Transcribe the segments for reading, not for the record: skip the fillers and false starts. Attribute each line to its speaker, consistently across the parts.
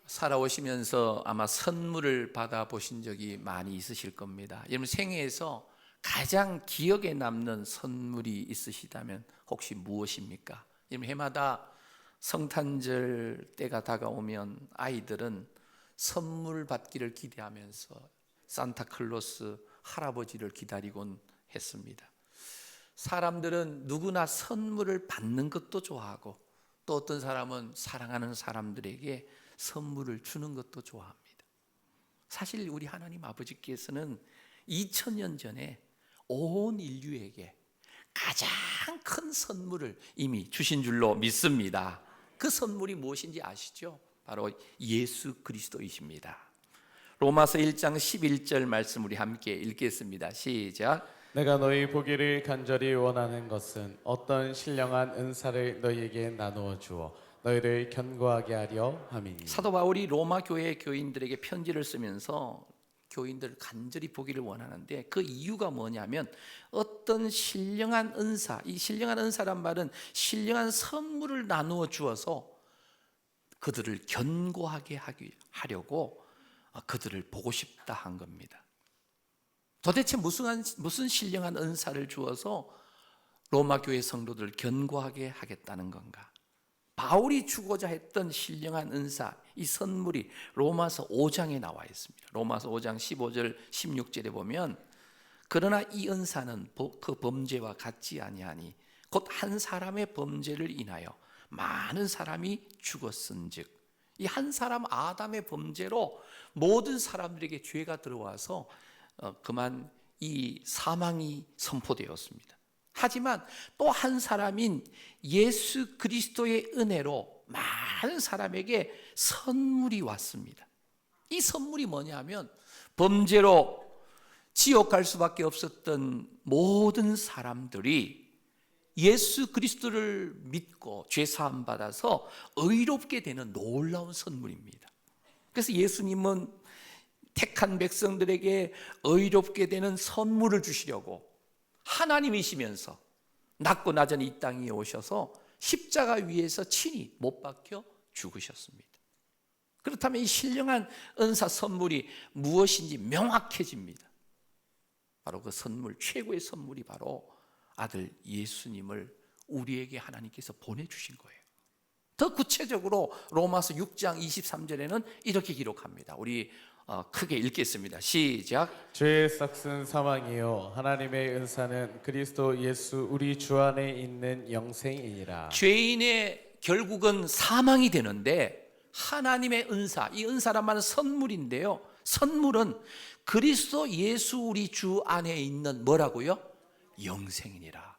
Speaker 1: 살아오시면서 아마 선물을 받아보신 적이 많이 있으실 겁니다. 여러분 생애에서 가장 기억에 남는 선물이 있으시다면 혹시 무엇입니까? 여러분 해마다 성탄절 때가 다가오면 아이들은 선물 받기를 기대하면서 산타클로스 할아버지를 기다리곤 했습니다. 사람들은 누구나 선물을 받는 것도 좋아하고 또 어떤 사람은 사랑하는 사람들에게 선물을 주는 것도 좋아합니다. 사실 우리 하나님 아버지께서는 2000년 전에 온 인류에게 가장 큰 선물을 이미 주신 줄로 믿습니다. 그 선물이 무엇인지 아시죠? 바로 예수 그리스도이십니다. 로마서 1장 11절 말씀 우리 함께 읽겠습니다. 시작.
Speaker 2: 내가 너희 보기를 간절히 원하는 것은 어떤 신령한 은사를 너희에게 나누어 주어 너희를 견고하게 하려 함이니.
Speaker 1: 사도 바울이 로마 교회 교인들에게 편지를 쓰면서 교인들을 간절히 보기를 원하는데 그 이유가 뭐냐면 어떤 신령한 은사, 이 신령한 은사란 말은 신령한 선물을 나누어 주어서 그들을 견고하게 하려고 그들을 보고 싶다 한 겁니다. 도대체 무슨 신령한 은사를 주어서 로마 교회 성도들을 견고하게 하겠다는 건가? 바울이 주고자 했던 신령한 은사, 이 선물이 로마서 5장에 나와 있습니다. 로마서 5장 15절 16절에 보면 그러나 이 은사는 그 범죄와 같지 아니하니 곧 한 사람의 범죄를 인하여 많은 사람이 죽었은즉 이 한 사람 아담의 범죄로 모든 사람들에게 죄가 들어와서 그만 이 사망이 선포되었습니다. 하지만 또 한 사람인 예수 그리스도의 은혜로 많은 사람에게 선물이 왔습니다. 이 선물이 뭐냐면 범죄로 지옥 갈 수밖에 없었던 모든 사람들이 예수 그리스도를 믿고 죄 사함 받아서 의롭게 되는 놀라운 선물입니다. 그래서 예수님은 택한 백성들에게 의롭게 되는 선물을 주시려고 하나님이시면서 낮고 낮은 이 땅에 오셔서 십자가 위에서 친히 못 박혀 죽으셨습니다. 그렇다면 이 신령한 은사 선물이 무엇인지 명확해집니다. 바로 그 선물, 최고의 선물이 바로 아들 예수님을 우리에게 하나님께서 보내주신 거예요. 더 구체적으로 로마서 6장 23절에는 이렇게 기록합니다. 우리 크게 읽겠습니다. 시작.
Speaker 2: 죄의 싹은 사망이요 하나님의 은사는 그리스도 예수 우리 주 안에 있는 영생이니라.
Speaker 1: 죄인의 결국은 사망이 되는데 하나님의 은사, 이 은사란 말은 선물인데요. 선물은 그리스도 예수 우리 주 안에 있는 뭐라고요? 영생이니라.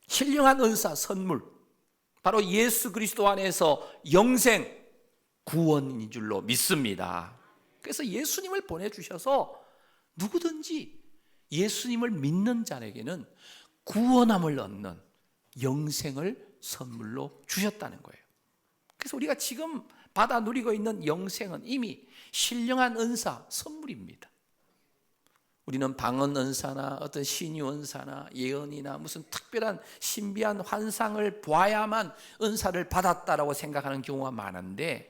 Speaker 1: 신령한 은사, 선물, 바로 예수 그리스도 안에서 영생, 구원인 줄로 믿습니다. 그래서 예수님을 보내주셔서 누구든지 예수님을 믿는 자에게는 구원함을 얻는 영생을 선물로 주셨다는 거예요. 그래서 우리가 지금 받아 누리고 있는 영생은 이미 신령한 은사, 선물입니다. 우리는 방언 은사나 어떤 신유 은사나 예언이나 무슨 특별한 신비한 환상을 봐야만 은사를 받았다라고 생각하는 경우가 많은데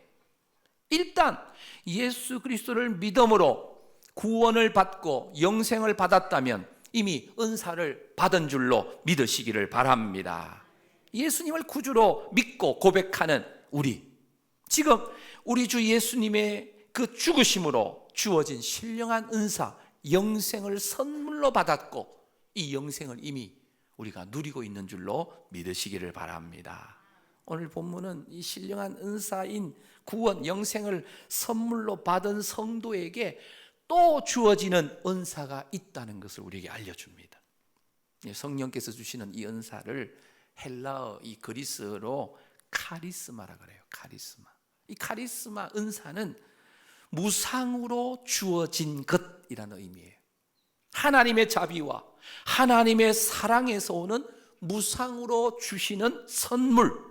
Speaker 1: 일단 예수 그리스도를 믿음으로 구원을 받고 영생을 받았다면 이미 은사를 받은 줄로 믿으시기를 바랍니다. 예수님을 구주로 믿고 고백하는 우리, 지금 우리 주 예수님의 그 죽으심으로 주어진 신령한 은사, 영생을 선물로 받았고 이 영생을 이미 우리가 누리고 있는 줄로 믿으시기를 바랍니다. 오늘 본문은 이 신령한 은사인 구원, 영생을 선물로 받은 성도에게 또 주어지는 은사가 있다는 것을 우리에게 알려줍니다. 성령께서 주시는 이 은사를 헬라어, 이 그리스어로 카리스마라 그래요. 카리스마. 이 카리스마 은사는 무상으로 주어진 것이라는 의미예요. 하나님의 자비와 하나님의 사랑에서 오는 무상으로 주시는 선물을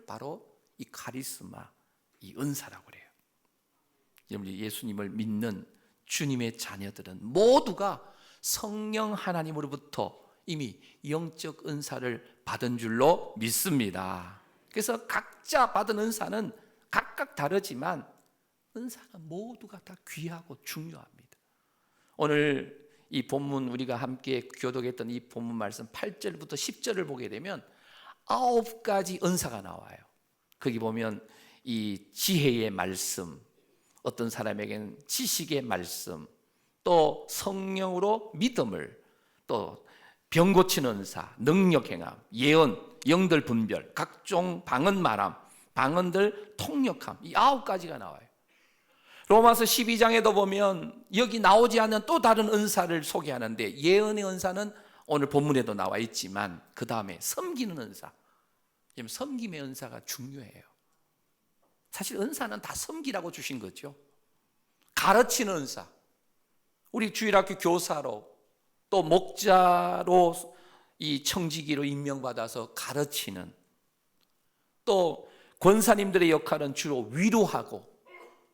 Speaker 1: 바로 이 카리스마, 이 은사라고 그래요. 여러분, 예수님을 믿는 주님의 자녀들은 모두가 성령 하나님으로부터 이미 영적 은사를 받은 줄로 믿습니다. 그래서 각자 받은 은사는 각각 다르지만 은사는 모두가 다 귀하고 중요합니다. 오늘 이 본문 우리가 함께 교독했던 이 본문 말씀 8절부터 10절을 보게 되면 9가지 은사가 나와요. 거기 보면 이 지혜의 말씀, 어떤 사람에게는 지식의 말씀, 또 성령으로 믿음을, 또 병 고치는 은사, 능력 행함, 예언, 영들 분별, 각종 방언 말함, 방언들 통역함, 이 9가지가 나와요. 로마서 12장에도 보면 여기 나오지 않는 또 다른 은사를 소개하는데, 예언의 은사는 오늘 본문에도 나와 있지만 그 다음에 섬기는 은사, 섬김의 은사가 중요해요. 사실 은사는 다 섬기라고 주신 거죠. 가르치는 은사, 우리 주일학교 교사로 또 목자로 이 청지기로 임명받아서 가르치는, 또 권사님들의 역할은 주로 위로하고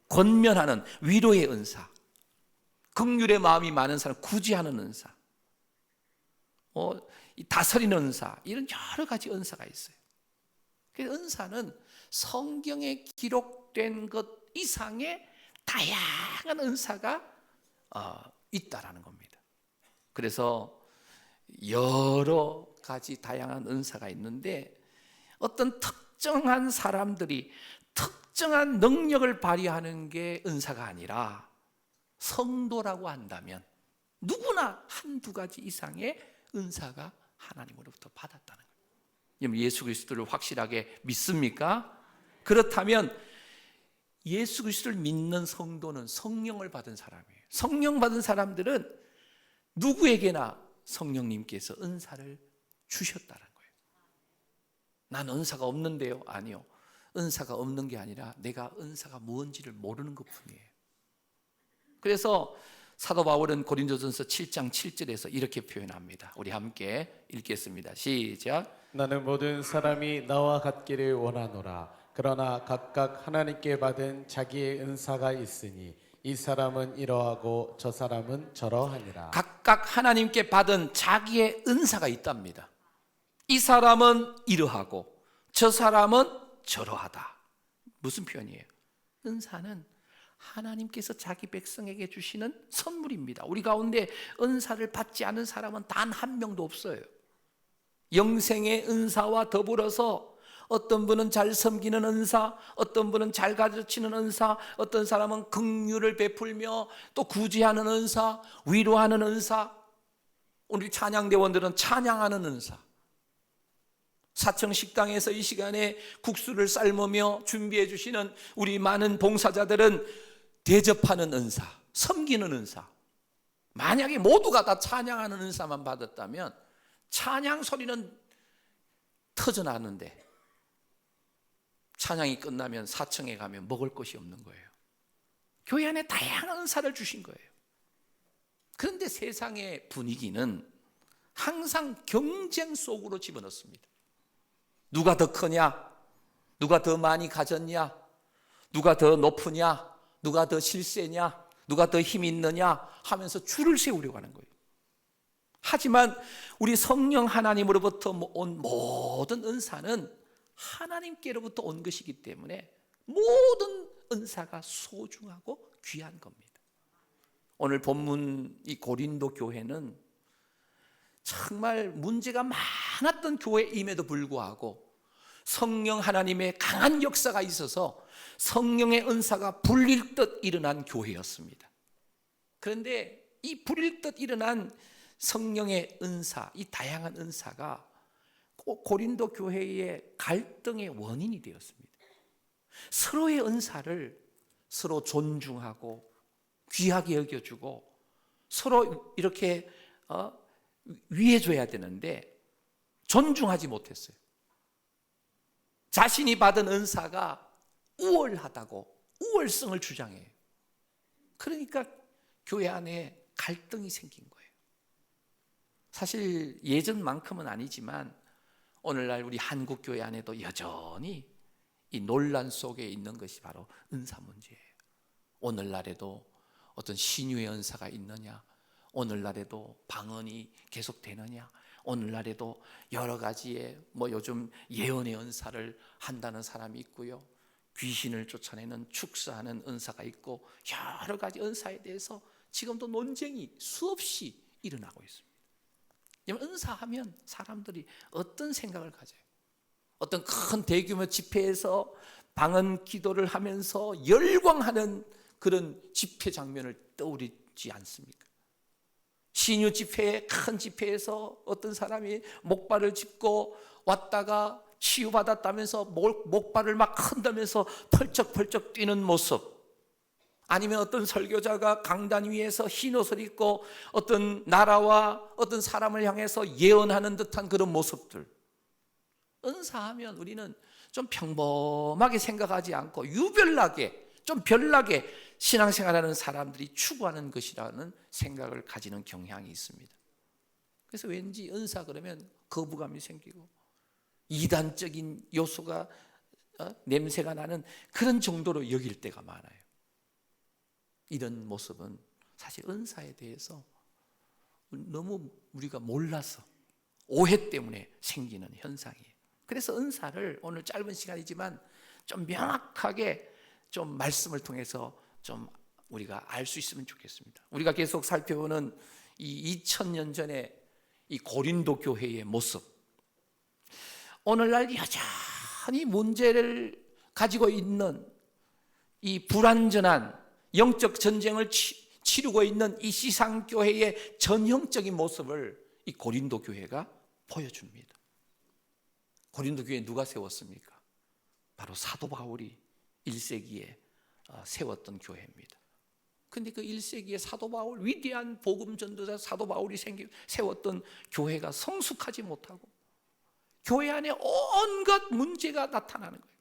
Speaker 1: 권면하는 위로의 은사, 긍휼의 마음이 많은 사람 구제하는 은사, 다스리는 은사, 이런 여러 가지 은사가 있어요. 그래서 은사는 성경에 기록된 것 이상의 다양한 은사가 있다라는 겁니다. 그래서 여러 가지 다양한 은사가 있는데, 어떤 특정한 사람들이 특정한 능력을 발휘하는 게 은사가 아니라, 성도라고 한다면 누구나 한두 가지 이상의 은사가 하나님으로부터 받았다는 거예요. 예수 그리스도를 확실하게 믿습니까? 그렇다면 예수 그리스도를 믿는 성도는 성령을 받은 사람이에요. 성령 받은 사람들은 누구에게나 성령님께서 은사를 주셨다는 거예요. 난 은사가 없는데요? 아니요. 은사가 없는 게 아니라 내가 은사가 무엇인지를 모르는 것뿐이에요. 그래서 사도 바울은 고린도전서 7장 7절에서 이렇게 표현합니다. 우리 함께 읽겠습니다. 시작.
Speaker 2: 나는 모든 사람이 나와 같기를 원하노라. 그러나 각각 하나님께 받은 자기의 은사가 있으니 이 사람은 이러하고 저 사람은 저러하니라.
Speaker 1: 각각 하나님께 받은 자기의 은사가 있답니다. 이 사람은 이러하고 저 사람은 저러하다. 무슨 표현이에요? 은사는 하나님께서 자기 백성에게 주시는 선물입니다. 우리 가운데 은사를 받지 않은 사람은 단 한 명도 없어요. 영생의 은사와 더불어서 어떤 분은 잘 섬기는 은사, 어떤 분은 잘 가르치는 은사, 어떤 사람은 긍휼을 베풀며 또 구제하는 은사, 위로하는 은사, 우리 찬양대원들은 찬양하는 은사, 사청 식당에서 이 시간에 국수를 삶으며 준비해 주시는 우리 많은 봉사자들은 대접하는 은사, 섬기는 은사. 만약에 모두가 다 찬양하는 은사만 받았다면 찬양 소리는 터져나왔는데 찬양이 끝나면 사청에 가면 먹을 것이 없는 거예요. 교회 안에 다양한 은사를 주신 거예요. 그런데 세상의 분위기는 항상 경쟁 속으로 집어넣습니다. 누가 더 크냐? 누가 더 많이 가졌냐? 누가 더 높으냐? 누가 더 실세냐? 누가 더 힘이 있느냐? 하면서 줄을 세우려고 하는 거예요. 하지만 우리 성령 하나님으로부터 온 모든 은사는 하나님께로부터 온 것이기 때문에 모든 은사가 소중하고 귀한 겁니다. 오늘 본문 이 고린도 교회는 정말 문제가 많았던 교회임에도 불구하고 성령 하나님의 강한 역사가 있어서 성령의 은사가 불릴 듯 일어난 교회였습니다. 그런데 이 불릴 듯 일어난 성령의 은사, 이 다양한 은사가 꼭 고린도 교회의 갈등의 원인이 되었습니다. 서로의 은사를 서로 존중하고 귀하게 여겨주고 서로 이렇게 위해줘야 되는데 존중하지 못했어요. 자신이 받은 은사가 우월하다고 우월성을 주장해요. 그러니까 교회 안에 갈등이 생긴 거예요. 사실 예전만큼은 아니지만 오늘날 우리 한국 교회 안에도 여전히 이 논란 속에 있는 것이 바로 은사 문제예요. 오늘날에도 어떤 신유의 은사가 있느냐, 오늘날에도 방언이 계속되느냐, 오늘날에도 여러 가지의 요즘 예언의 은사를 한다는 사람이 있고요, 귀신을 쫓아내는 축사하는 은사가 있고 여러 가지 은사에 대해서 지금도 논쟁이 수없이 일어나고 있습니다. 은사하면 사람들이 어떤 생각을 가져요? 어떤 큰 대규모 집회에서 방언 기도를 하면서 열광하는 그런 집회 장면을 떠올리지 않습니까? 신유 집회에, 큰 집회에서 어떤 사람이 목발을 짚고 왔다가 치유받았다면서 목발을 막 흔들면서 펄쩍펄쩍 뛰는 모습, 아니면 어떤 설교자가 강단 위에서 흰 옷을 입고 어떤 나라와 어떤 사람을 향해서 예언하는 듯한 그런 모습들. 은사하면 우리는 좀 평범하게 생각하지 않고 유별나게, 좀 별나게 신앙생활하는 사람들이 추구하는 것이라는 생각을 가지는 경향이 있습니다. 그래서 왠지 은사 그러면 거부감이 생기고 이단적인 요소가 냄새가 나는 그런 정도로 여길 때가 많아요. 이런 모습은 사실 은사에 대해서 너무 우리가 몰라서 오해 때문에 생기는 현상이에요. 그래서 은사를 오늘 짧은 시간이지만 좀 명확하게 좀 말씀을 통해서 좀 우리가 알 수 있으면 좋겠습니다. 우리가 계속 살펴보는 이 2000년 전에 이 고린도 교회의 모습, 오늘날 여전히 문제를 가지고 있는 이 불완전한 영적 전쟁을 치르고 있는 이 시상교회의 전형적인 모습을 이 고린도 교회가 보여줍니다. 고린도 교회 누가 세웠습니까? 바로 사도 바울이 1세기에 세웠던 교회입니다. 근데 그 1세기에 사도 바울, 위대한 복음 전도자 사도 바울이 세웠던 교회가 성숙하지 못하고 교회 안에 온갖 문제가 나타나는 거예요.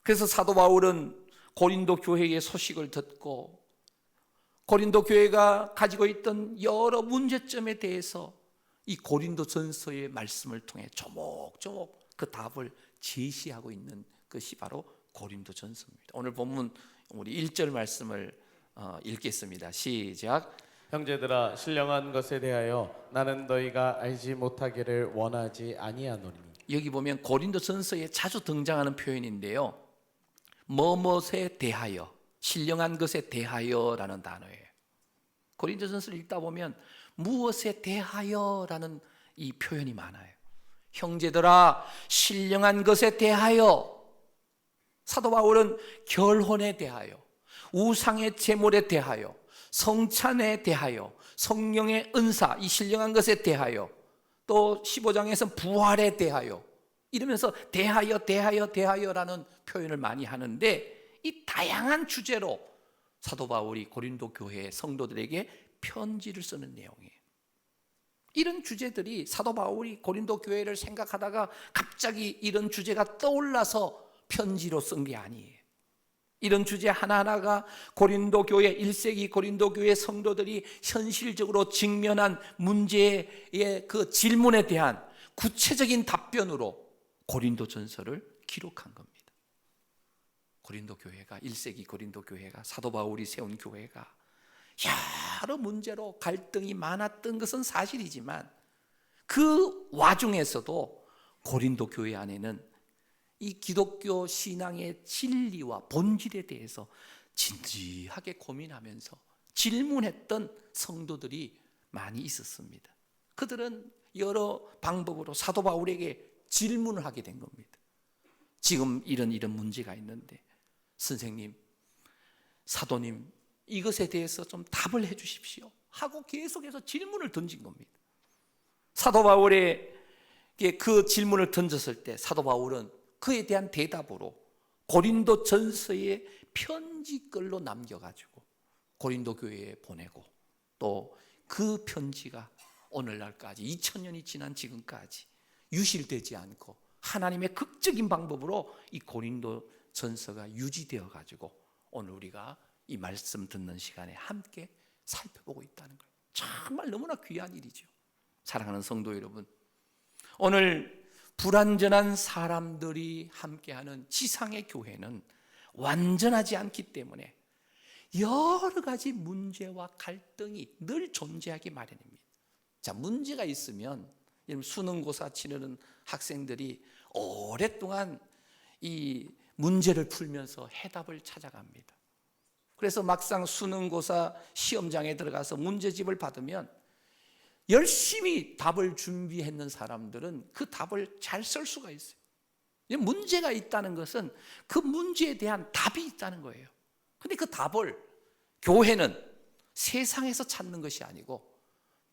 Speaker 1: 그래서 사도 바울은 고린도 교회의 소식을 듣고 고린도 교회가 가지고 있던 여러 문제점에 대해서 이 고린도 전서의 말씀을 통해 조목조목 그 답을 제시하고 있는 것이 바로 고린도 전서입니다. 오늘 본문 우리 1절 말씀을 읽겠습니다. 시작.
Speaker 2: 형제들아, 신령한 것에 대하여 나는 너희가 알지 못하기를 원하지 아니하노니.
Speaker 1: 여기 보면 고린도 전서에 자주 등장하는 표현인데요, 뭐뭇에 대하여, 신령한 것에 대하여라는 단어예요. 고린도 전서를 읽다 보면 무엇에 대하여라는 이 표현이 많아요. 형제들아, 신령한 것에 대하여. 사도 바울은 결혼에 대하여, 우상의 제물에 대하여, 성찬에 대하여, 성령의 은사, 이 신령한 것에 대하여, 또 15장에서는 부활에 대하여, 이러면서 대하여라는 표현을 많이 하는데, 이 다양한 주제로 사도 바울이 고린도 교회 성도들에게 편지를 쓰는 내용이에요. 이런 주제들이 사도 바울이 고린도 교회를 생각하다가 갑자기 이런 주제가 떠올라서 편지로 쓴 게 아니에요. 이런 주제 하나하나가 고린도 교회, 1세기 고린도 교회 성도들이 현실적으로 직면한 문제의 그 질문에 대한 구체적인 답변으로 고린도 전서를 기록한 겁니다. 고린도 교회가, 1세기 고린도 교회가, 사도 바울이 세운 교회가 여러 문제로 갈등이 많았던 것은 사실이지만 그 와중에서도 고린도 교회 안에는 이 기독교 신앙의 진리와 본질에 대해서 진지하게 고민하면서 질문했던 성도들이 많이 있었습니다. 그들은 여러 방법으로 사도 바울에게 질문을 하게 된 겁니다. 지금 이런 문제가 있는데 선생님, 사도님, 이것에 대해서 좀 답을 해 주십시오 하고 계속해서 질문을 던진 겁니다. 사도 바울에게 그 질문을 던졌을 때 사도 바울은 그에 대한 대답으로 고린도 전서의 편지글로 남겨가지고 고린도 교회에 보내고, 또 그 편지가 오늘날까지 2000년이 지난 지금까지 유실되지 않고 하나님의 극적인 방법으로 이 고린도 전서가 유지되어 가지고 오늘 우리가 이 말씀 듣는 시간에 함께 살펴보고 있다는 거예요. 정말 너무나 귀한 일이죠. 사랑하는 성도 여러분, 오늘 불완전한 사람들이 함께하는 지상의 교회는 완전하지 않기 때문에 여러 가지 문제와 갈등이 늘 존재하기 마련입니다. 자, 문제가 있으면 수능고사 치르는 학생들이 오랫동안 이 문제를 풀면서 해답을 찾아갑니다. 그래서 막상 수능고사 시험장에 들어가서 문제집을 받으면 열심히 답을 준비했는 사람들은 그 답을 잘 쓸 수가 있어요. 문제가 있다는 것은 그 문제에 대한 답이 있다는 거예요. 근데 그 답을 교회는 세상에서 찾는 것이 아니고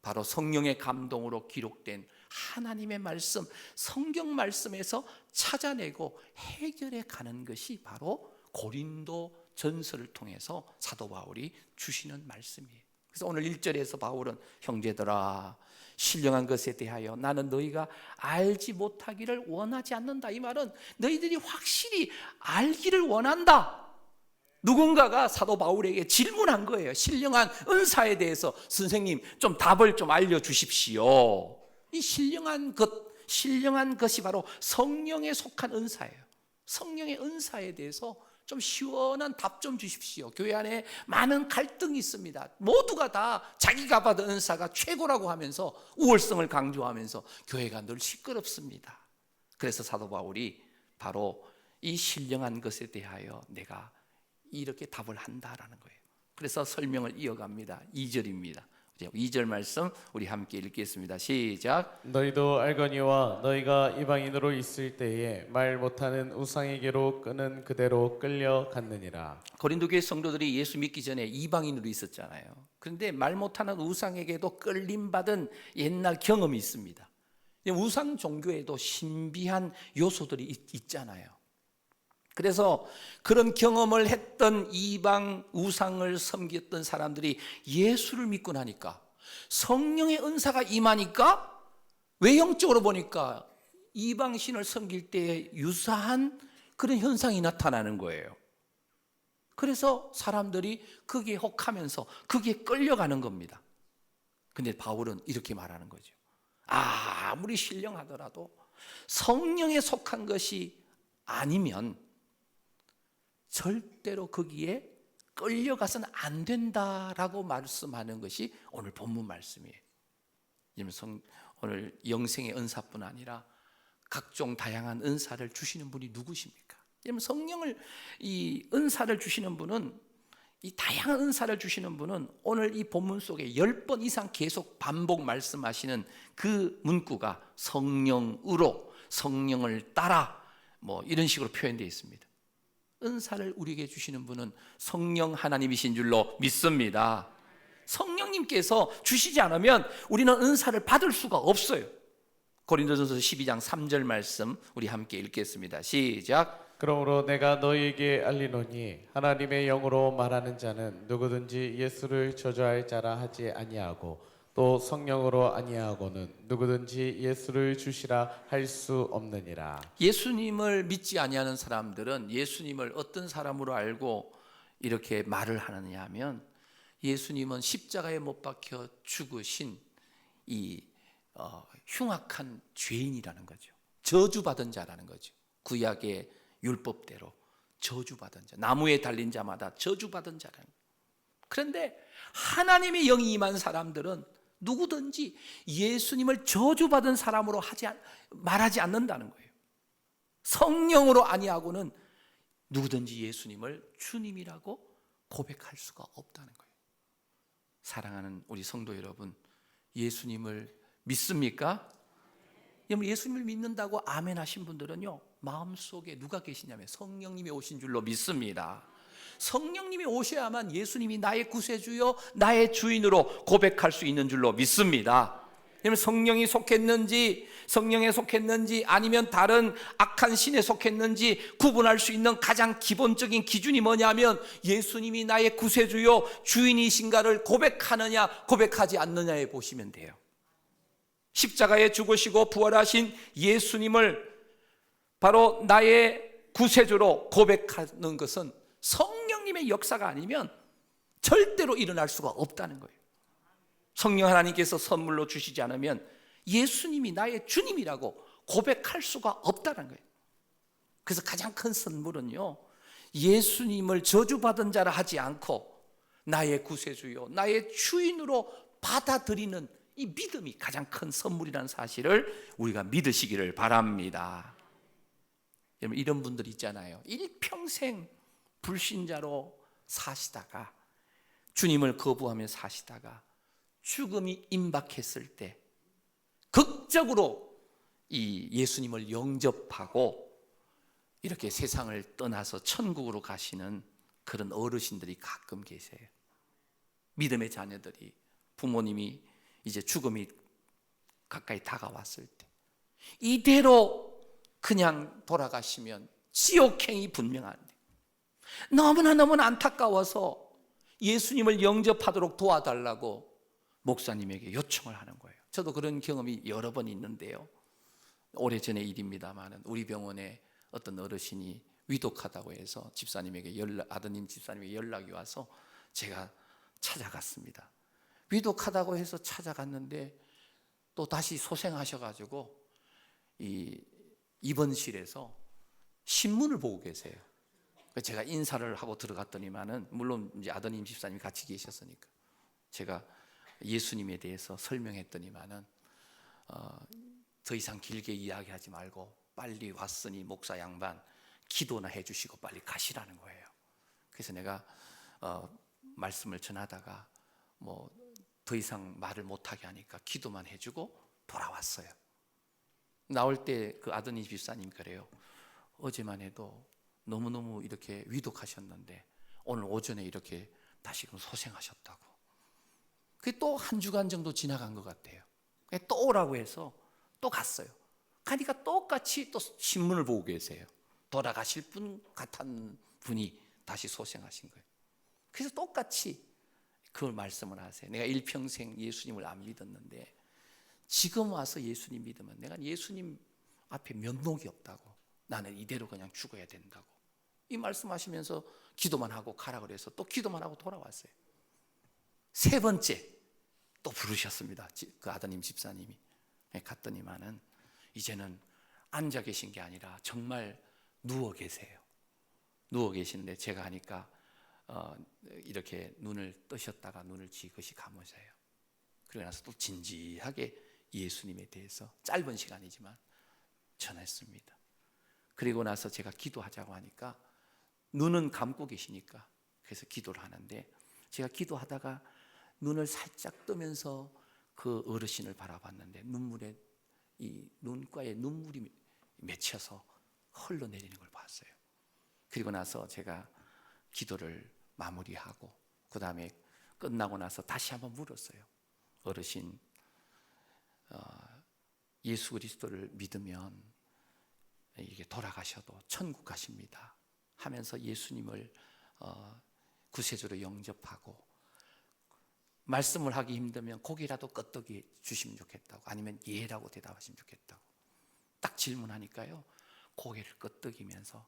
Speaker 1: 바로 성령의 감동으로 기록된 하나님의 말씀, 성경 말씀에서 찾아내고 해결해 가는 것이 바로 고린도 전서를 통해서 사도 바울이 주시는 말씀이에요. 그래서 오늘 1절에서 바울은 형제들아 신령한 것에 대하여 나는 너희가 알지 못하기를 원하지 않는다. 이 말은 너희들이 확실히 알기를 원한다. 누군가가 사도 바울에게 질문한 거예요. 신령한 은사에 대해서 선생님 좀 답을 좀 알려주십시오. 이 신령한 것이 바로 성령에 속한 은사예요. 성령의 은사에 대해서 좀 시원한 답 좀 주십시오. 교회 안에 많은 갈등이 있습니다. 모두가 다 자기가 받은 은사가 최고라고 하면서 우월성을 강조하면서 교회가 늘 시끄럽습니다. 그래서 사도 바울이 바로 이 신령한 것에 대하여 내가 이렇게 답을 한다라는 거예요. 그래서 설명을 이어갑니다. 2절입니다. 2절 말씀 우리 함께 읽겠습니다. 시작.
Speaker 2: 너희도 알거니와 너희가 이방인으로 있을 때에 말 못하는 우상에게로 끄는 그대로 끌려갔느니라.
Speaker 1: 고린도 교회 성도들이 예수 믿기 전에 이방인으로 있었잖아요. 그런데 말 못하는 우상에게도 끌림받은 옛날 경험이 있습니다. 우상 종교에도 신비한 요소들이 있잖아요. 그래서 그런 경험을 했던 이방 우상을 섬겼던 사람들이 예수를 믿고 나니까 성령의 은사가 임하니까 외형적으로 보니까 이방신을 섬길 때에 유사한 그런 현상이 나타나는 거예요. 그래서 사람들이 거기에 혹하면서 거기에 끌려가는 겁니다. 근데 바울은 이렇게 말하는 거죠. 아무리 신령하더라도 성령에 속한 것이 아니면 절대로 거기에 끌려가서는 안 된다라고 말씀하는 것이 오늘 본문 말씀이에요. 오늘 영생의 은사뿐 아니라 각종 다양한 은사를 주시는 분이 누구십니까? 성령을 이 은사를 주시는 분은 이 다양한 은사를 주시는 분은 오늘 이 본문 속에 10번 이상 계속 반복 말씀하시는 그 문구가 성령으로 성령을 따라 이런 식으로 표현되어 있습니다. 은사를 우리에게 주시는 분은 성령 하나님이신 줄로 믿습니다. 성령님께서 주시지 않으면 우리는 은사를 받을 수가 없어요. 고린도전서 12장 3절 말씀 우리 함께 읽겠습니다. 시작.
Speaker 2: 그러므로 내가 너희에게 알리노니 하나님의 영으로 말하는 자는 누구든지 예수를 저주할 자라 하지 아니하고 또 성령으로 아니하고는 누구든지 예수를 주시라 할 수 없느니라.
Speaker 1: 예수님을 믿지 아니하는 사람들은 예수님을 어떤 사람으로 알고 이렇게 말을 하느냐 하면 예수님은 십자가에 못 박혀 죽으신 이 흉악한 죄인이라는 거죠. 저주받은 자라는 거죠. 구약의 율법대로 저주받은 자, 나무에 달린 자마다 저주받은 자라는 거예요. 그런데 하나님의 영이 임한 사람들은 누구든지 예수님을 저주받은 사람으로 말하지 않는다는 거예요. 성령으로 아니하고는 누구든지 예수님을 주님이라고 고백할 수가 없다는 거예요. 사랑하는 우리 성도 여러분, 예수님을 믿습니까? 예수님을 믿는다고 아멘 하신 분들은요, 마음속에 누가 계시냐면 성령님이 오신 줄로 믿습니다. 성령님이 오셔야만 예수님이 나의 구세주요 나의 주인으로 고백할 수 있는 줄로 믿습니다. 성령에 속했는지 아니면 다른 악한 신에 속했는지 구분할 수 있는 가장 기본적인 기준이 뭐냐면 예수님이 나의 구세주요 주인이신가를 고백하느냐 고백하지 않느냐에 보시면 돼요. 십자가에 죽으시고 부활하신 예수님을 바로 나의 구세주로 고백하는 것은 성령님의 역사가 아니면 절대로 일어날 수가 없다는 거예요. 성령 하나님께서 선물로 주시지 않으면 예수님이 나의 주님이라고 고백할 수가 없다는 거예요. 그래서 가장 큰 선물은요, 예수님을 저주받은 자라 하지 않고 나의 구세주요 나의 주인으로 받아들이는 이 믿음이 가장 큰 선물이라는 사실을 우리가 믿으시기를 바랍니다. 여러분, 이런 분들 있잖아요. 일평생 불신자로 사시다가 주님을 거부하며 사시다가 죽음이 임박했을 때 극적으로 이 예수님을 영접하고 이렇게 세상을 떠나서 천국으로 가시는 그런 어르신들이 가끔 계세요. 믿음의 자녀들이, 부모님이 이제 죽음이 가까이 다가왔을 때 이대로 그냥 돌아가시면 지옥행이 분명한데 너무나 안타까워서 예수님을 영접하도록 도와달라고 목사님에게 요청을 하는 거예요. 저도 그런 경험이 여러 번 있는데요. 오래전의 일입니다만 우리 병원에 어떤 어르신이 위독하다고 해서 아드님 집사님에게 연락이 와서 제가 찾아갔습니다. 위독하다고 해서 찾아갔는데 또 다시 소생하셔가지고 이 입원실에서 신문을 보고 계세요. 제가 인사를 하고 들어갔더니만은 물론 이제 아드님 집사님이 같이 계셨으니까 제가 예수님에 대해서 설명했더니만은 더 이상 길게 이야기하지 말고 빨리 왔으니 목사 양반 기도나 해주시고 빨리 가시라는 거예요. 그래서 내가 말씀을 전하다가 뭐 더 이상 말을 못하게 하니까 기도만 해주고 돌아왔어요. 나올 때 그 아드님 집사님 그래요. 어제만 해도 너무너무 이렇게 위독하셨는데 오늘 오전에 이렇게 다시금 소생하셨다고. 그게 또 한 주간 정도 지나간 것 같아요. 또 오라고 해서 또 갔어요. 가니까 똑같이 또 신문을 보고 계세요. 돌아가실 분 같은 분이 다시 소생하신 거예요. 그래서 똑같이 그걸 말씀을 하세요. 내가 일평생 예수님을 안 믿었는데 지금 와서 예수님 믿으면 내가 예수님 앞에 면목이 없다고, 나는 이대로 그냥 죽어야 된다고 이 말씀하시면서 기도만 하고 가라 그래서 또 기도만 하고 돌아왔어요. 세 번째 또 부르셨습니다. 그 아드님 집사님이. 갔더니만은 이제는 앉아 계신 게 아니라 정말 누워 계세요. 누워 계시는데 제가 하니까 이렇게 눈을 뜨셨다가 눈을 지그시 감으세요. 그러고 나서 또 진지하게 예수님에 대해서 짧은 시간이지만 전했습니다. 그리고 나서 제가 기도하자고 하니까 눈은 감고 계시니까 그래서 기도를 하는데 제가 기도하다가 눈을 살짝 뜨면서 그 어르신을 바라봤는데 이 눈가에 눈물이 맺혀서 흘러내리는 걸 봤어요. 그리고 나서 제가 기도를 마무리하고 그 다음에 끝나고 나서 다시 한번 물었어요. 어르신, 예수 그리스도를 믿으면 이게 돌아가셔도 천국 가십니다 하면서 예수님을 구세주로 영접하고 말씀을 하기 힘들면 고기라도 끄떡이 주시면 좋겠다고, 아니면 예라고 대답하시면 좋겠다고 딱 질문하니까요 고개를 끄떡이면서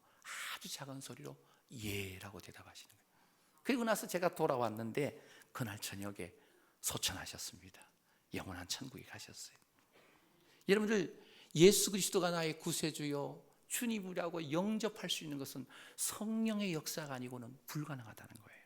Speaker 1: 아주 작은 소리로 예라고 대답하시는 거예요. 그리고 나서 제가 돌아왔는데 그날 저녁에 소천하셨습니다. 영원한 천국에 가셨어요. 여러분들, 예수 그리스도가 나의 구세주요 주님이라고 영접할 수 있는 것은 성령의 역사가 아니고는 불가능하다는 거예요.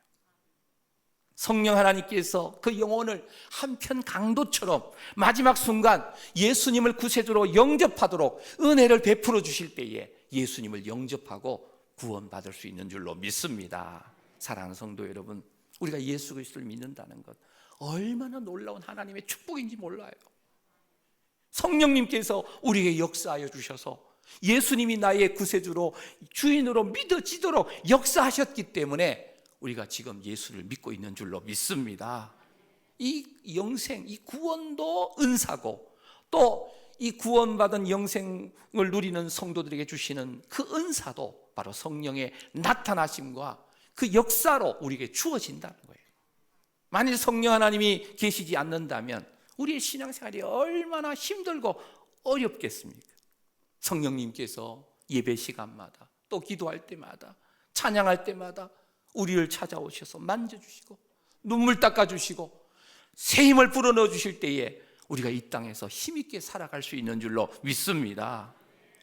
Speaker 1: 성령 하나님께서 그 영혼을 한편 강도처럼 마지막 순간 예수님을 구세주로 영접하도록 은혜를 베풀어 주실 때에 예수님을 영접하고 구원받을 수 있는 줄로 믿습니다. 사랑하는 성도 여러분, 우리가 예수 그리스도를 믿는다는 것 얼마나 놀라운 하나님의 축복인지 몰라요. 성령님께서 우리에게 역사하여 주셔서 예수님이 나의 구세주로 주인으로 믿어지도록 역사하셨기 때문에 우리가 지금 예수를 믿고 있는 줄로 믿습니다. 이 영생, 이 구원도 은사고 또 이 구원받은 영생을 누리는 성도들에게 주시는 그 은사도 바로 성령의 나타나심과 그 역사로 우리에게 주어진다는 거예요. 만일 성령 하나님이 계시지 않는다면 우리의 신앙생활이 얼마나 힘들고 어렵겠습니까? 성령님께서 예배 시간마다 또 기도할 때마다 찬양할 때마다 우리를 찾아오셔서 만져주시고 눈물 닦아주시고 새 힘을 불어넣어 주실 때에 우리가 이 땅에서 힘있게 살아갈 수 있는 줄로 믿습니다.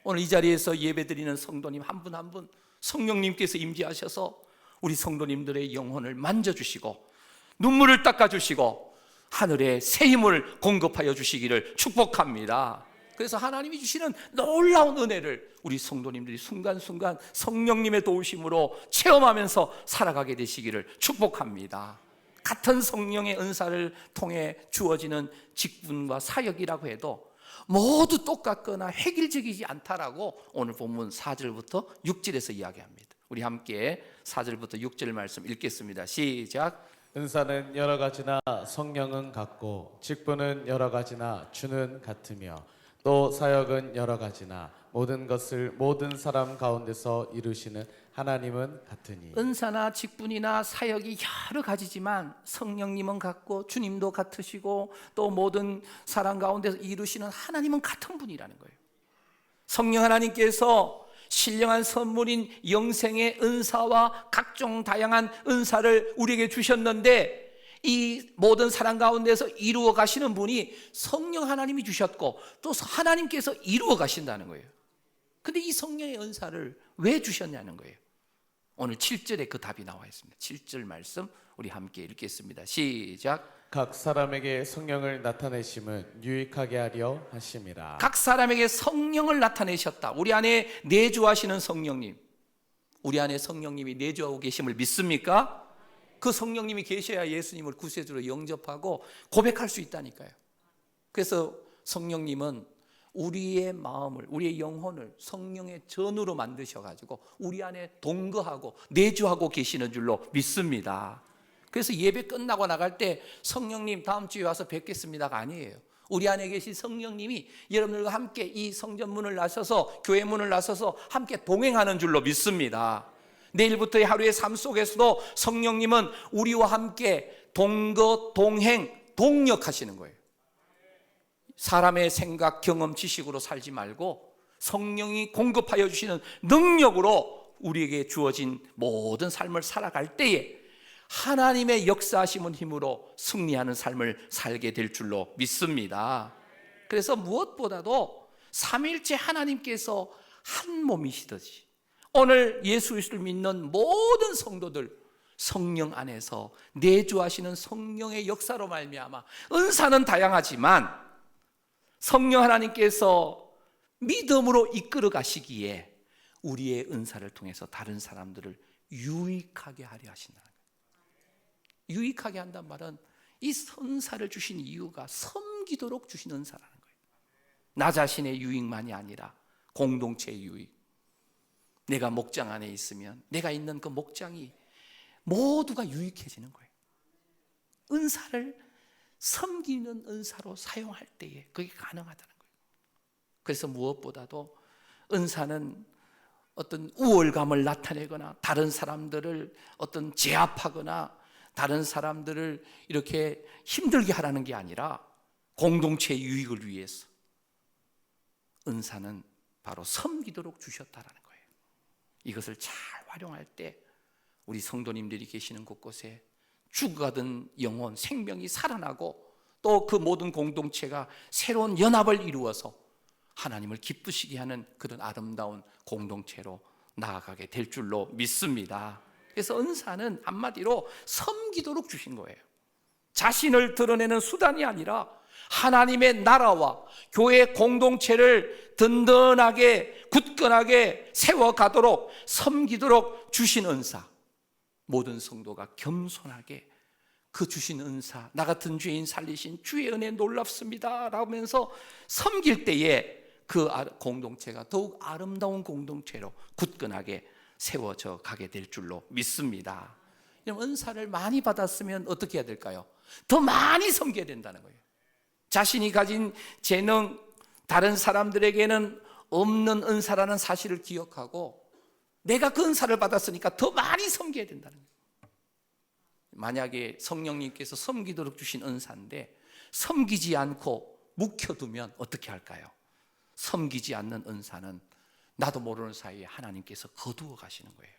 Speaker 1: 오늘 이 자리에서 예배드리는 성도님 한 분 한 분 성령님께서 임재하셔서 우리 성도님들의 영혼을 만져주시고 눈물을 닦아주시고 하늘의 새 힘을 공급하여 주시기를 축복합니다. 그래서 하나님이 주시는 놀라운 은혜를 우리 성도님들이 순간순간 성령님의 도우심으로 체험하면서 살아가게 되시기를 축복합니다. 같은 성령의 은사를 통해 주어지는 직분과 사역이라고 해도 모두 똑같거나 획일적이지 않다라고 오늘 본문 4절부터 6절에서 이야기합니다. 우리 함께 4절부터 6절 말씀 읽겠습니다. 시작.
Speaker 2: 은사는 여러 가지나 성령은 같고 직분은 여러 가지나 주는 같으며 또 사역은 여러 가지나 모든 것을 모든 사람 가운데서 이루시는 하나님은 같으니.
Speaker 1: 은사나 직분이나 사역이 여러 가지지만 성령님은 같고 주님도 같으시고 또 모든 사람 가운데서 이루시는 하나님은 같은 분이라는 거예요. 성령 하나님께서 신령한 선물인 영생의 은사와 각종 다양한 은사를 우리에게 주셨는데 이 모든 사람 가운데서 이루어 가시는 분이 성령 하나님이 주셨고 또 하나님께서 이루어 가신다는 거예요. 근데 이 성령의 은사를 왜 주셨냐는 거예요. 오늘 7절에 그 답이 나와 있습니다. 7절 말씀 우리 함께 읽겠습니다. 시작.
Speaker 2: 각 사람에게 성령을 나타내심은 유익하게 하려 하심이라.
Speaker 1: 각 사람에게 성령을 나타내셨다. 우리 안에 내주하시는 성령님, 우리 안에 성령님이 내주하고 계심을 믿습니까? 그 성령님이 계셔야 예수님을 구세주로 영접하고 고백할 수 있다니까요. 그래서 성령님은 우리의 마음을, 우리의 영혼을 성령의 전으로 만드셔가지고 우리 안에 동거하고 내주하고 계시는 줄로 믿습니다. 그래서 예배 끝나고 나갈 때 성령님 다음 주에 와서 뵙겠습니다가 아니에요. 우리 안에 계신 성령님이 여러분들과 함께 이 성전 문을 나서서 교회 문을 나서서 함께 동행하는 줄로 믿습니다. 내일부터의 하루의 삶 속에서도 성령님은 우리와 함께 동거, 동행, 동역하시는 거예요. 사람의 생각, 경험, 지식으로 살지 말고 성령이 공급하여 주시는 능력으로 우리에게 주어진 모든 삶을 살아갈 때에 하나님의 역사하심은 힘으로 승리하는 삶을 살게 될 줄로 믿습니다. 그래서 무엇보다도 삼위일체 하나님께서 한 몸이시듯이 오늘 예수 그리스도를 믿는 모든 성도들 성령 안에서 내주하시는 성령의 역사로 말미암아 은사는 다양하지만 성령 하나님께서 믿음으로 이끌어 가시기에 우리의 은사를 통해서 다른 사람들을 유익하게 하려 하신다는 거예요. 유익하게 한단 말은 이 은사를 주신 이유가 섬기도록 주신 은사라는 거예요. 나 자신의 유익만이 아니라 공동체의 유익. 내가 목장 안에 있으면 내가 있는 그 목장이 모두가 유익해지는 거예요. 은사를 섬기는 은사로 사용할 때에 그게 가능하다는 거예요. 그래서 무엇보다도 은사는 어떤 우월감을 나타내거나 다른 사람들을 어떤 제압하거나 다른 사람들을 이렇게 힘들게 하라는 게 아니라 공동체의 유익을 위해서 은사는 바로 섬기도록 주셨다라는 거예요. 이것을 잘 활용할 때 우리 성도님들이 계시는 곳곳에 죽어가던 영혼, 생명이 살아나고 또 그 모든 공동체가 새로운 연합을 이루어서 하나님을 기쁘시게 하는 그런 아름다운 공동체로 나아가게 될 줄로 믿습니다. 그래서 은사는 한마디로 섬기도록 주신 거예요. 자신을 드러내는 수단이 아니라 하나님의 나라와 교회 공동체를 든든하게 굳건하게 세워가도록 섬기도록 주신 은사. 모든 성도가 겸손하게 그 주신 은사, 나 같은 죄인 살리신 주의 은혜 놀랍습니다 라면서 섬길 때에 그 공동체가 더욱 아름다운 공동체로 굳건하게 세워져 가게 될 줄로 믿습니다. 은사를 많이 받았으면 어떻게 해야 될까요? 더 많이 섬겨야 된다는 거예요. 자신이 가진 재능, 다른 사람들에게는 없는 은사라는 사실을 기억하고 내가 그 은사를 받았으니까 더 많이 섬겨야 된다는 거예요. 만약에 성령님께서 섬기도록 주신 은사인데 섬기지 않고 묵혀두면 어떻게 할까요? 섬기지 않는 은사는 나도 모르는 사이에 하나님께서 거두어 가시는 거예요.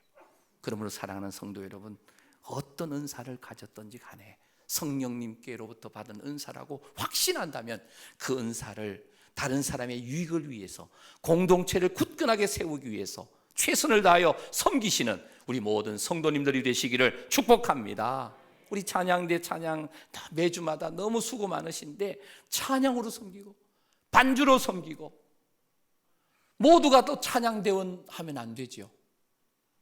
Speaker 1: 그러므로 사랑하는 성도 여러분, 어떤 은사를 가졌던지 간에 성령님께로부터 받은 은사라고 확신한다면 그 은사를 다른 사람의 유익을 위해서 공동체를 굳건하게 세우기 위해서 최선을 다하여 섬기시는 우리 모든 성도님들이 되시기를 축복합니다. 우리 찬양대 찬양 매주마다 너무 수고 많으신데 찬양으로 섬기고 반주로 섬기고, 모두가 또 찬양대원 하면 안 되죠.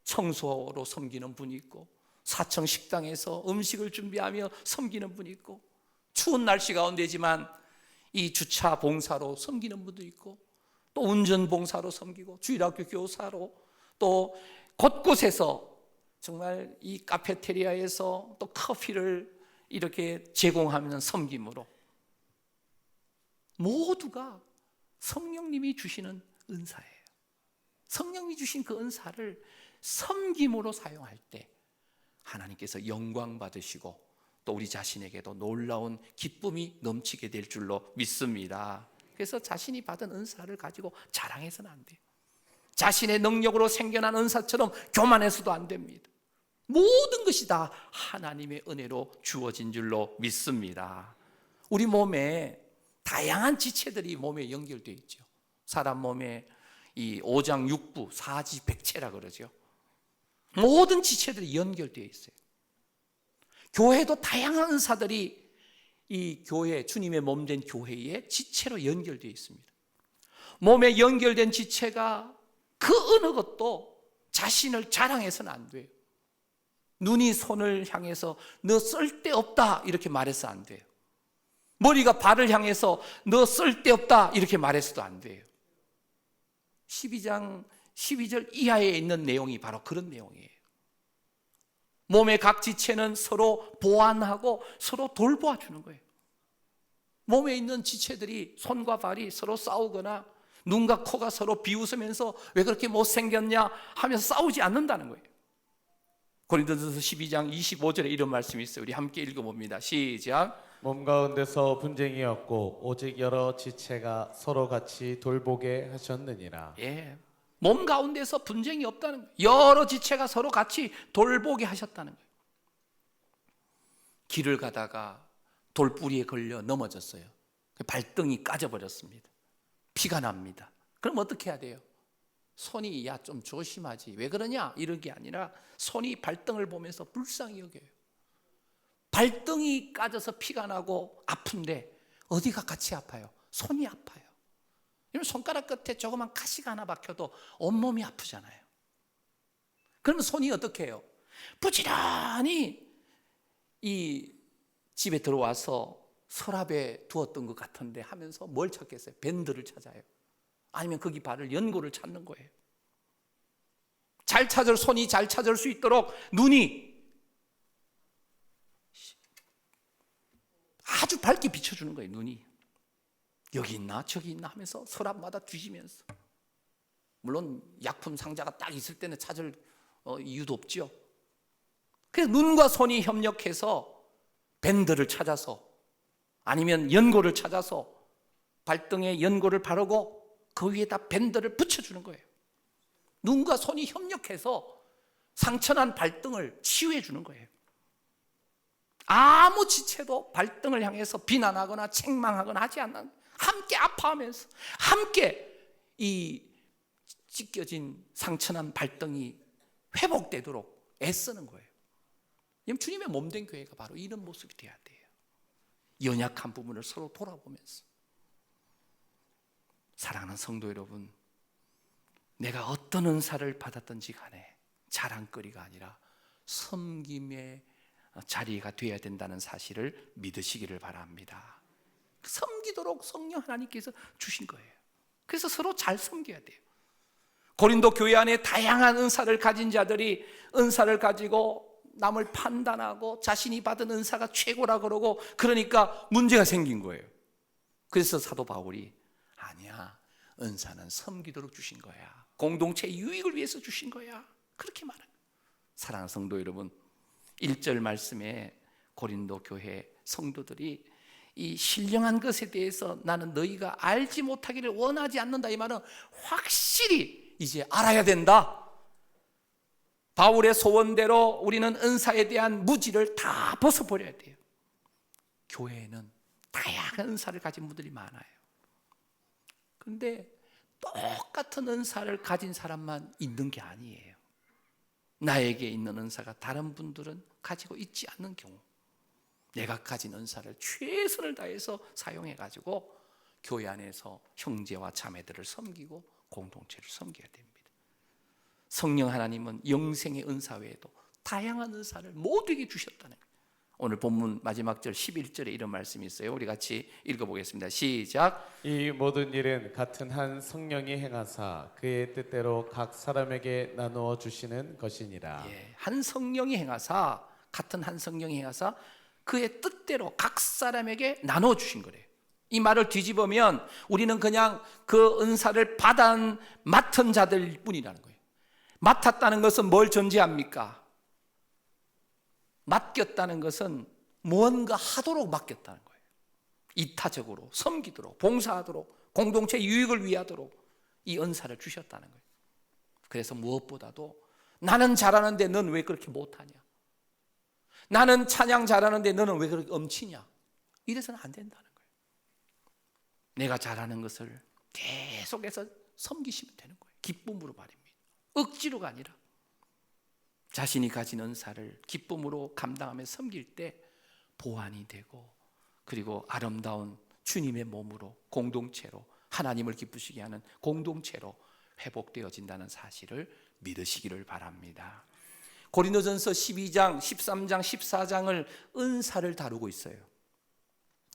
Speaker 1: 청소로 섬기는 분이 있고, 사청 식당에서 음식을 준비하며 섬기는 분이 있고, 추운 날씨 가운데지만 이 주차 봉사로 섬기는 분도 있고, 또 운전 봉사로 섬기고, 주일학교 교사로, 또 곳곳에서 정말 이 카페테리아에서 또 커피를 이렇게 제공하면 섬김으로, 모두가 성령님이 주시는 은사예요. 성령이 주신 그 은사를 섬김으로 사용할 때 하나님께서 영광 받으시고, 또 우리 자신에게도 놀라운 기쁨이 넘치게 될 줄로 믿습니다. 그래서 자신이 받은 은사를 가지고 자랑해서는 안 돼요. 자신의 능력으로 생겨난 은사처럼 교만해서도 안 됩니다. 모든 것이 다 하나님의 은혜로 주어진 줄로 믿습니다. 우리 몸에 다양한 지체들이 몸에 연결되어 있죠. 사람 몸에 이 오장육부, 사지백체라 그러죠. 모든 지체들이 연결되어 있어요. 교회도 다양한 은사들이 이 교회, 주님의 몸된 교회의 지체로 연결되어 있습니다. 몸에 연결된 지체가 그 어느 것도 자신을 자랑해서는 안 돼요. 눈이 손을 향해서 너 쓸데없다 이렇게 말해서 안 돼요. 머리가 발을 향해서 너 쓸데없다 이렇게 말해서도 안 돼요. 12장 12절 이하에 있는 내용이 바로 그런 내용이에요. 몸의 각 지체는 서로 보완하고 서로 돌보아 주는 거예요. 몸에 있는 지체들이, 손과 발이 서로 싸우거나 눈과 코가 서로 비웃으면서 왜 그렇게 못생겼냐 하면서 싸우지 않는다는 거예요. 고린도전서 12장 25절에 이런 말씀이 있어요. 우리 함께 읽어봅니다. 시작.
Speaker 2: 몸 가운데서 분쟁이 없고 오직 여러 지체가 서로 같이 돌보게 하셨느니라.
Speaker 1: 예, 몸 가운데서 분쟁이 없다는 거예요. 여러 지체가 서로 같이 돌보게 하셨다는 거예요. 길을 가다가 돌뿌리에 걸려 넘어졌어요. 발등이 까져버렸습니다. 피가 납니다. 그럼 어떻게 해야 돼요? 손이 야 좀 조심하지 왜 그러냐 이런 게 아니라 손이 발등을 보면서 불쌍히 여겨요. 발등이 까져서 피가 나고 아픈데 어디가 같이 아파요? 손이 아파요. 이런 손가락 끝에 조그만 가시가 하나 박혀도 온몸이 아프잖아요. 그러면 손이 어떻게 해요? 부지런히 이 집에 들어와서 서랍에 두었던 것 같은데 하면서 뭘 찾겠어요? 밴드를 찾아요. 아니면 거기 발을 연고를 찾는 거예요. 잘 찾을, 손이 잘 찾을 수 있도록 눈이 아주 밝게 비춰주는 거예요. 눈이 여기 있나 저기 있나 하면서 서랍마다 뒤지면서, 물론 약품 상자가 딱 있을 때는 찾을 이유도 없죠. 그래서 눈과 손이 협력해서 밴드를 찾아서 아니면 연고를 찾아서 발등에 연고를 바르고 그 위에다 밴드를 붙여주는 거예요. 눈과 손이 협력해서 상처난 발등을 치유해 주는 거예요. 아무 지체도 발등을 향해서 비난하거나 책망하거나 하지 않는, 함께 아파하면서 함께 이 찢겨진 상처난 발등이 회복되도록 애쓰는 거예요. 주님의 몸된 교회가 바로 이런 모습이 돼야 돼요. 연약한 부분을 서로 돌아보면서. 사랑하는 성도 여러분, 내가 어떤 은사를 받았든지 간에 자랑거리가 아니라 섬김의 자리가 되어야 된다는 사실을 믿으시기를 바랍니다. 섬기도록 성령 하나님께서 주신 거예요. 그래서 서로 잘 섬겨야 돼요. 고린도 교회 안에 다양한 은사를 가진 자들이 은사를 가지고 남을 판단하고 자신이 받은 은사가 최고라 그러고, 그러니까 문제가 생긴 거예요. 그래서 사도 바울이 아니야, 은사는 섬기도록 주신 거야. 공동체 유익을 위해서 주신 거야. 그렇게 말해요. 사랑하는 성도 여러분, 1절 말씀에 고린도 교회 성도들이 이 신령한 것에 대해서 나는 너희가 알지 못하기를 원하지 않는다, 이 말은 확실히 이제 알아야 된다. 바울의 소원대로 우리는 은사에 대한 무지를 다 벗어버려야 돼요. 교회에는 다양한 은사를 가진 분들이 많아요. 그런데 똑같은 은사를 가진 사람만 있는 게 아니에요. 나에게 있는 은사가 다른 분들은 가지고 있지 않는 경우, 내가 가진 은사를 최선을 다해서 사용해가지고 교회 안에서 형제와 자매들을 섬기고 공동체를 섬겨야 됩니다. 성령 하나님은 영생의 은사 외에도 다양한 은사를 모두에게 주셨다는 거예요. 오늘 본문 마지막 절 11절에 이런 말씀이 있어요. 우리 같이 읽어보겠습니다. 시작.
Speaker 2: 이 모든 일은 같은 한 성령이 행하사 그의 뜻대로 각 사람에게 나누어 주시는 것이니라.
Speaker 1: 한 성령이 행하사, 같은 한 성령이 행하사 그의 뜻대로 각 사람에게 나눠 주신 거래요. 이 말을 뒤집으면 우리는 그냥 그 은사를 맡은 자들일 뿐이라는 거예요. 맡았다는 것은 뭘 전제합니까? 맡겼다는 것은 무언가 하도록 맡겼다는 거예요. 이타적으로 섬기도록, 봉사하도록, 공동체 유익을 위하도록 이 은사를 주셨다는 거예요. 그래서 무엇보다도 나는 잘하는데 너는 왜 그렇게 못하냐? 나는 찬양 잘하는데 너는 왜 그렇게 엄치냐? 이래서는 안 된다는 거예요. 내가 잘하는 것을 계속해서 섬기시면 되는 거예요. 기쁨으로 말입니다. 억지로가 아니라 자신이 가진 은사를 기쁨으로 감당하며 섬길 때 보완이 되고, 그리고 아름다운 주님의 몸으로, 공동체로, 하나님을 기쁘시게 하는 공동체로 회복되어진다는 사실을 믿으시기를 바랍니다. 고린도전서 12장, 13장, 14장을 은사를 다루고 있어요.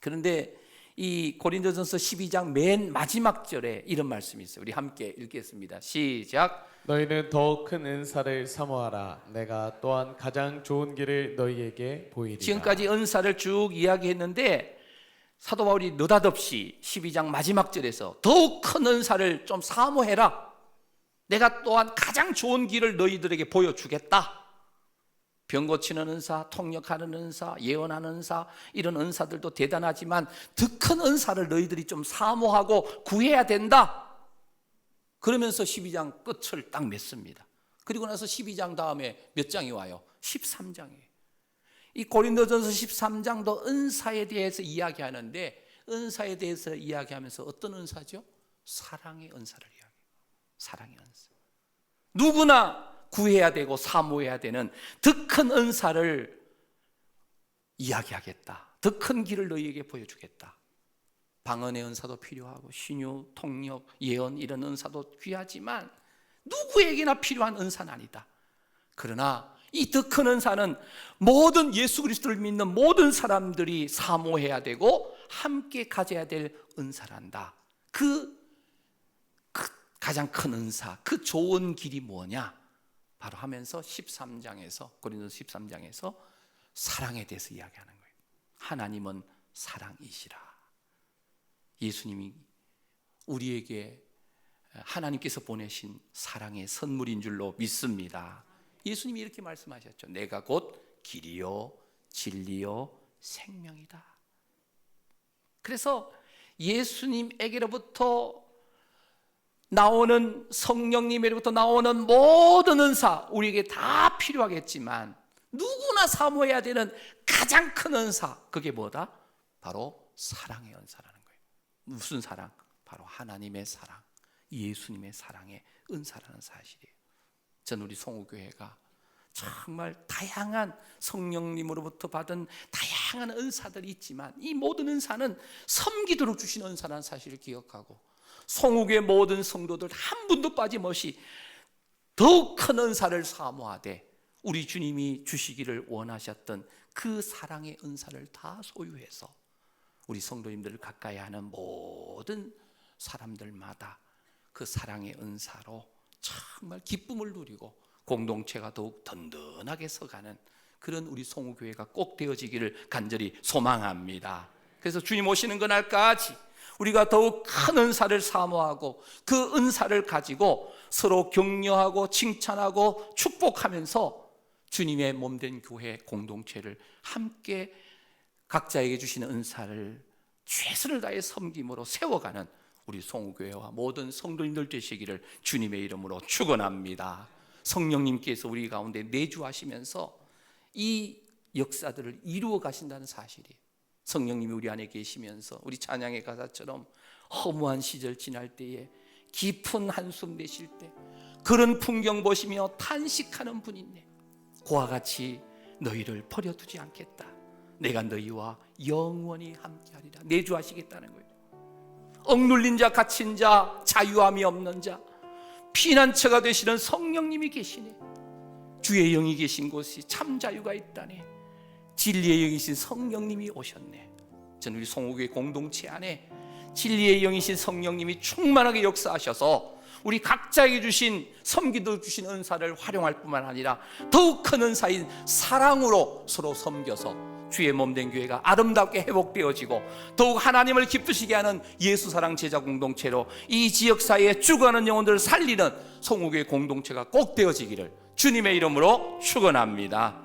Speaker 1: 그런데 이 고린도전서 12장 맨 마지막 절에 이런 말씀이 있어요. 우리 함께 읽겠습니다. 시작.
Speaker 2: 너희는 더욱 큰 은사를 사모하라. 내가 또한 가장 좋은 길을 너희에게 보이리라.
Speaker 1: 지금까지 은사를 쭉 이야기했는데 사도 바울이 느닷없이 12장 마지막 절에서 더욱 큰 은사를 좀 사모해라. 내가 또한 가장 좋은 길을 너희들에게 보여주겠다. 병 고치는 은사, 통역하는 은사, 예언하는 은사, 이런 은사들도 대단하지만 더 큰 은사를 너희들이 좀 사모하고 구해야 된다. 그러면서 12장 끝을 딱 맺습니다. 그리고 나서 12장 다음에 몇 장이 와요? 13장이에요. 이 고린도전서 13장도 은사에 대해서 이야기하는데, 은사에 대해서 이야기하면서 어떤 은사죠? 사랑의 은사를 이야기해요. 사랑의 은사. 누구나 구해야 되고 사모해야 되는 더 큰 은사를 이야기하겠다. 더 큰 길을 너희에게 보여주겠다. 방언의 은사도 필요하고 신유, 통역, 예언 이런 은사도 귀하지만 누구에게나 필요한 은사는 아니다. 그러나 이 더 큰 은사는 모든 예수 그리스도를 믿는 모든 사람들이 사모해야 되고 함께 가져야 될 은사란다. 그 가장 큰 은사, 그 좋은 길이 뭐냐? 바로 하면서 13장에서, 고린도서 13장에서 사랑에 대해서 이야기하는 거예요. 하나님은 사랑이시라. 예수님이 우리에게 하나님께서 보내신 사랑의 선물인 줄로 믿습니다. 예수님이 이렇게 말씀하셨죠. 내가 곧 길이요 진리요 생명이다. 그래서 예수님에게로부터 나오는, 성령님에게로부터 나오는 모든 은사 우리에게 다 필요하겠지만 누구나 사모해야 되는 가장 큰 은사, 그게 뭐다? 바로 사랑의 은사라는 거예요. 무슨 사랑? 바로 하나님의 사랑, 예수님의 사랑의 은사라는 사실이에요. 전 우리 송우교회가 정말 다양한 성령님으로부터 받은 다양한 은사들이 있지만 이 모든 은사는 섬기도록 주신 은사라는 사실을 기억하고, 송우교회 모든 성도들 한 분도 빠짐없이 더욱 큰 은사를 사모하되 우리 주님이 주시기를 원하셨던 그 사랑의 은사를 다 소유해서 우리 성도님들을 가까이 하는 모든 사람들마다 그 사랑의 은사로 정말 기쁨을 누리고 공동체가 더욱 든든하게 서가는 그런 우리 송우교회가 꼭 되어지기를 간절히 소망합니다. 그래서 주님 오시는 그날까지 우리가 더욱 큰 은사를 사모하고 그 은사를 가지고 서로 격려하고 칭찬하고 축복하면서 주님의 몸된 교회 공동체를 함께 각자에게 주시는 은사를 최선을 다해 섬김으로 세워가는 우리 송우교회와 모든 성도님들 되시기를 주님의 이름으로 축원합니다. 성령님께서 우리 가운데 내주하시면서 이 역사들을 이루어 가신다는 사실이, 성령님이 우리 안에 계시면서 우리 찬양의 가사처럼 허무한 시절 지날 때에 깊은 한숨 내쉴 때 그런 풍경 보시며 탄식하는 분이네. 그와 같이 너희를 버려두지 않겠다. 내가 너희와 영원히 함께하리라. 내주하시겠다는 거예요. 억눌린 자, 갇힌 자, 자유함이 없는 자, 피난처가 되시는 성령님이 계시네. 주의 영이 계신 곳이 참 자유가 있다네. 진리의 영이신 성령님이 오셨네. 저는 우리 송호교회 공동체 안에 진리의 영이신 성령님이 충만하게 역사하셔서 우리 각자에게 주신 섬기도 주신 은사를 활용할 뿐만 아니라 더욱 큰 은사인 사랑으로 서로 섬겨서 주의 몸된 교회가 아름답게 회복되어지고 더욱 하나님을 기쁘시게 하는 예수사랑 제자 공동체로 이 지역사회에 죽어가는 영혼들을 살리는 송호교회 공동체가 꼭 되어지기를 주님의 이름으로 축원합니다.